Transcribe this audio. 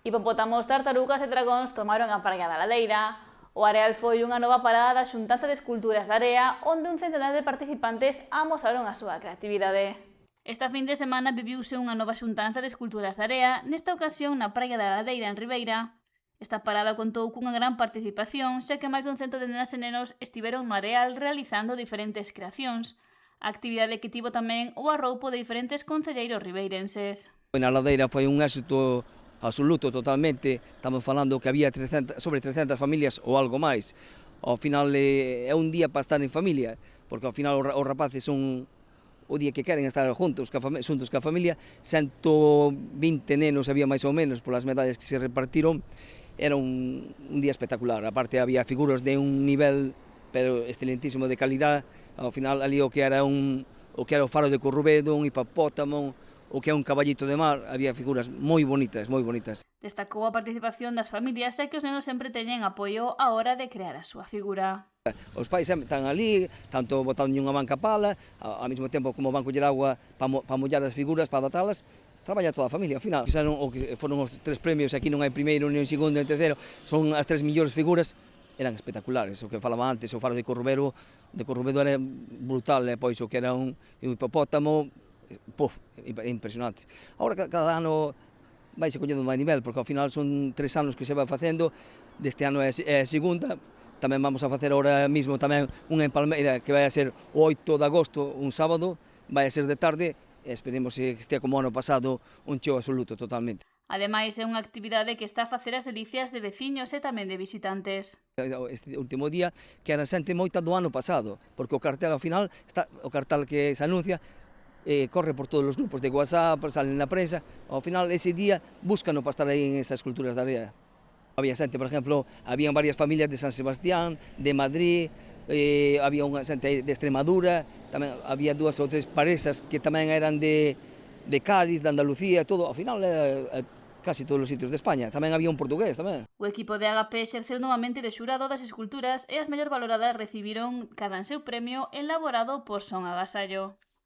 Hipopótamos, tartarugas e dragóns tomaron a praia da Ladeira. O Areal foi unha nova parada da Xuntanza de Esculturas da Area, onde un centenar de participantes amosaron a súa creatividade. Esta fin de semana viviuse unha nova xuntanza de esculturas da Area, nesta ocasión na praia da Ladeira en Ribeira. Esta parada contou cunha gran participación, xa que máis dun cento de nenas e nenos estiveron no Areal realizando diferentes creacións. A actividade que tivo tamén o arroupo de diferentes concelleiros ribeirenses. Na Ladeira foi un éxito absoluto totalmente, estamos falando que había sobre 300 familias ou algo máis. Ao final é un día para estar en familia, porque ao final os rapaces son o día que queren estar juntos ca familia. 120 nenos había máis ou menos polas medallas que se repartiron. Era un día espectacular, aparte había figuras de un nivel pero excelentísimo de calidad. Ao final ali o que era o faro de Corrubedo, un hipopótamo, o que é un caballito de mar, había figuras moi bonitas, moi bonitas. Destacou a participación das familias e que os nenos sempre teñen apoio á hora de crear a súa figura. Os pais sempre están ali, tanto botando unha banca pala, ao mesmo tempo como van coller agua para mollar as figuras, para adaptalas, traballa toda a familia. Ao final, foron os 3 premios, aquí non hai primeiro, nin segundo, nin terceiro, son as 3 millores figuras, eran espectaculares. O que falaba antes, o faro de Corrubedo era brutal, pois o que era un hipopótamo, impresionante. Agora cada ano vai se collendo máis nivel, porque ao final son 3 anos que se vai facendo, deste ano é a segunda, tamén vamos a facer ahora mismo tamén unha en Palmeira que vai a ser o 8 de agosto, un sábado, vai a ser de tarde, e esperemos que estea como ano pasado un cheo absoluto totalmente. Ademais, é unha actividade que está a facer as delicias de veciños e tamén de visitantes. Este último día que era xente moita do ano pasado, porque o cartel ao final, o cartel que se anuncia, corre por todos os grupos de WhatsApp, salen na prensa, ao final ese día búscano para estar aí en esas esculturas da Area. Había xente, por exemplo, habían varias familias de San Sebastián, de Madrid, había unha xente de Extremadura, tamén había 2 ou 3 parexas que tamén eran de Cádiz, de Andalucía, todo, ao final casi todos os sitios de España. Tamén había un portugués tamén. O equipo de Agape exerceu novamente de xurado das esculturas e as mellor valoradas recibiron cada en seu premio elaborado por Son Agasallo.